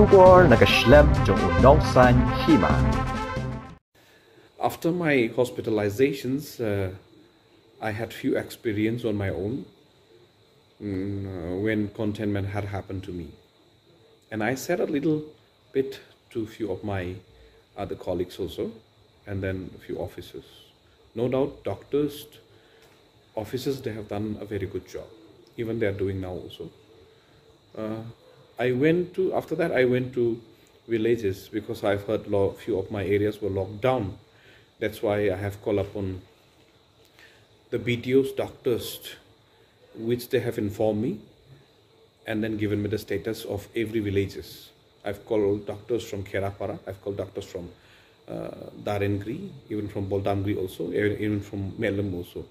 Shubor nakaslem jong unongsan Hima. After my hospitalizations, I had few experience on my own when containment had happened to me. And I said a little bit to few of my other colleagues also, and then a few officers. No doubt doctors, officers, they have done a very good job. Even they are doing now also. After that I went to villages because I've heard few of my areas were locked down. That's why I have called upon the BDOs, doctors, which they have informed me and then given me the status of every villages. I've called doctors from Kerapara, I've called doctors from Darengri, even from Boldangri also, even from Melam also.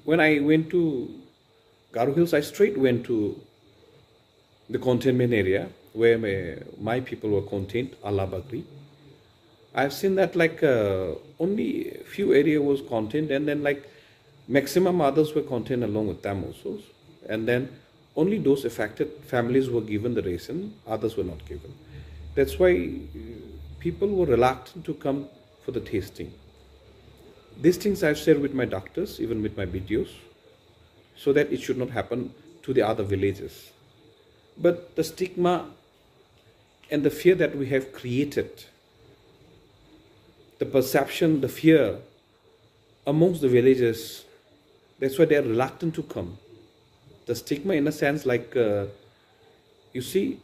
When I went to Garo Hills, I straight went to the containment area where my people were contained, Alabagri. I've seen that like only few area was contained, and then like maximum others were contained along with them also. And then only those affected families were given the ration, others were not given. That's why people were reluctant to come for the tasting. These things I've shared with my doctors, even with my BDOs, so that it should not happen to the other villages. But the stigma and the fear that we have created, the perception, the fear amongst the villagers, that's why they are reluctant to come. The stigma in a sense like, you see,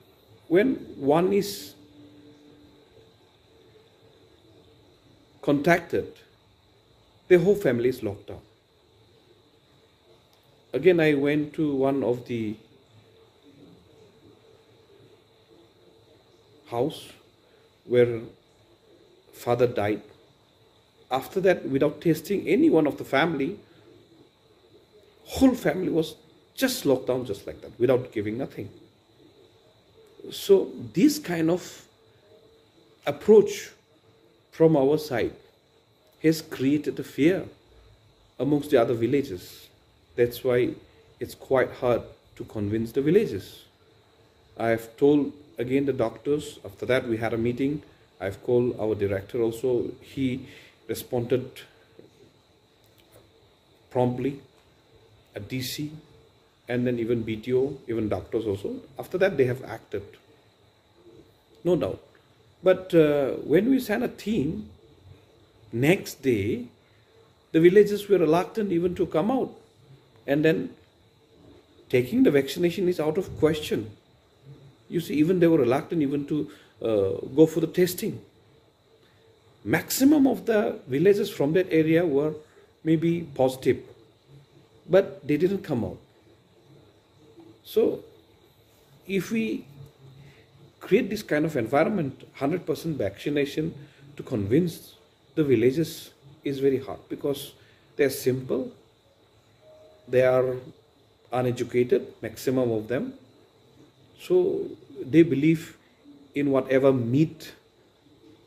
when one is contacted, the whole family is locked down. Again, I went to one of the house where father died. After that, without tasting any one of the family, whole family was just locked down just like that, without giving nothing. So this kind of approach from our side has created a fear amongst the other villages. That's why it's quite hard to convince the villages. I have told again the doctors. After that we had a meeting. I've called our director also. He responded promptly, a DC, and then even BTO, even doctors also. After that they have acted, no doubt. But when we sent a team, next day the villages were reluctant even to come out, and then taking the vaccination is out of question. You see, even they were reluctant even to go for the testing. Maximum of the villages from that area were maybe positive, but they didn't come out. So if we create this kind of environment, 100% vaccination to convince the villages is very hard, because they're simple, they are uneducated, maximum of them. So they believe in whatever myth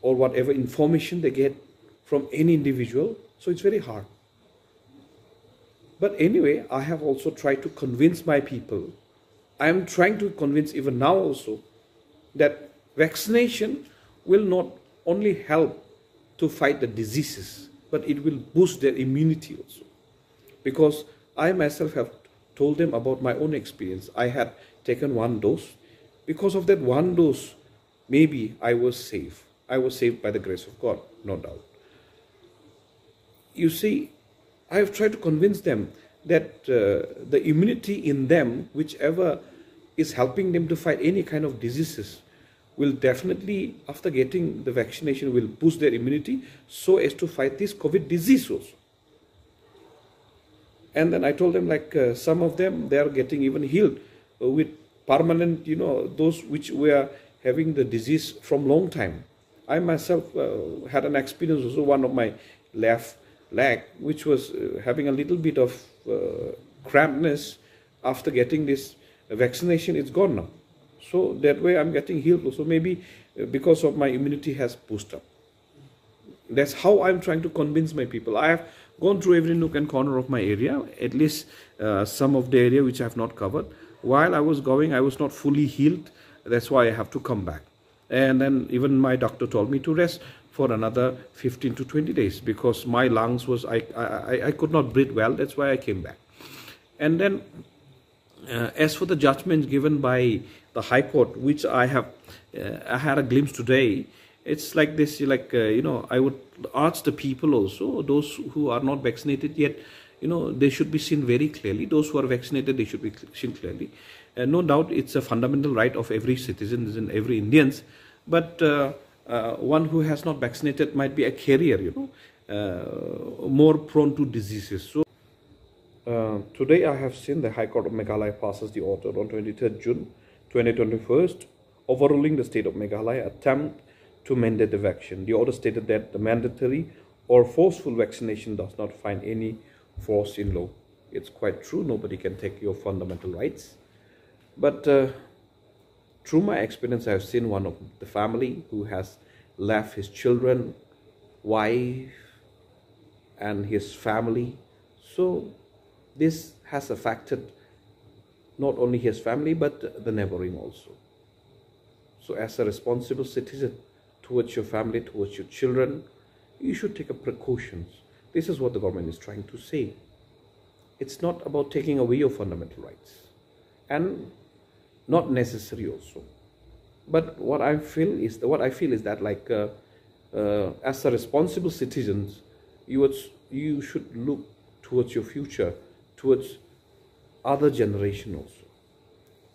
or whatever information they get from any individual. So it's very hard. But anyway, I have also tried to convince my people. I am trying to convince even now also that vaccination will not only help to fight the diseases, but it will boost their immunity also. Because I myself have told them about my own experience. I had taken one dose. Because of that one dose, maybe I was safe. I was saved by the grace of God, no doubt. You see, I have tried to convince them that the immunity in them, whichever is helping them to fight any kind of diseases, will definitely, after getting the vaccination, will boost their immunity so as to fight this COVID disease also. And then I told them, like some of them, they are getting even healed with permanent, those which were having the disease from long time. I myself had an experience also, one of my left leg, which was having a little bit of crampness. After getting this vaccination, it's gone now. So that way I'm getting healed also, maybe because of my immunity has boosted up. That's how I'm trying to convince my people. I have gone through every nook and corner of my area, at least some of the area which I have not covered. While I was going, I was not fully healed. That's why I have to come back. And then even my doctor told me to rest for another 15 to 20 days because my lungs was, I could not breathe well. That's why I came back. And then as for the judgments given by the High Court, which I had a glimpse today, it's like this, like, I would urge the people also, those who are not vaccinated yet, they should be seen very clearly. Those who are vaccinated, they should be seen clearly. No doubt it's a fundamental right of every citizen and every Indians, but one who has not vaccinated might be a carrier, more prone to diseases. So today I have seen the High Court of Meghalaya passes the order on 23rd June 2021, overruling the state of Meghalaya attempt to mandate the vaccine. The order stated that the mandatory or forceful vaccination does not find any force in law. It's quite true, nobody can take your fundamental rights. But through my experience, I have seen one of the family who has left his children, wife, and his family. So this has affected not only his family, but the neighboring also. So as a responsible citizen towards your family, towards your children, you should take a precautions. This is what the government is trying to say. It's not about taking away your fundamental rights, and not necessary also. But what I feel is that, like, as a responsible citizens, you should look towards your future, towards other generation also.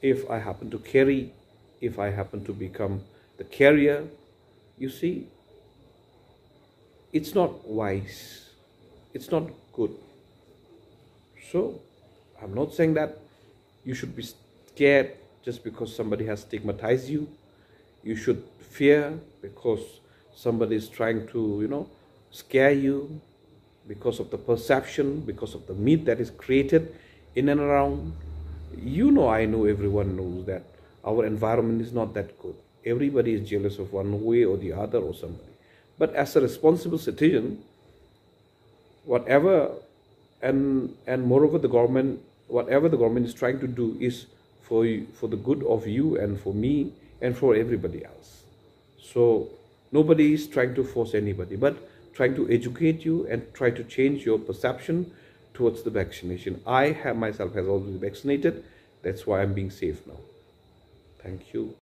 If I happen to carry, if I happen to become the carrier, you see, it's not wise, it's not good. So I'm not saying that you should be scared just because somebody has stigmatized you. You should fear because somebody is trying to, scare you because of the perception, because of the myth that is created in and around. I know, everyone knows that our environment is not that good. Everybody is jealous of one way or the other or somebody. But as a responsible citizen, whatever, and moreover whatever the government is trying to do is for the good of you and for me and for everybody else. So nobody is trying to force anybody, but trying to educate you and try to change your perception towards the vaccination. I myself has already vaccinated. That's why I'm being safe now. Thank you.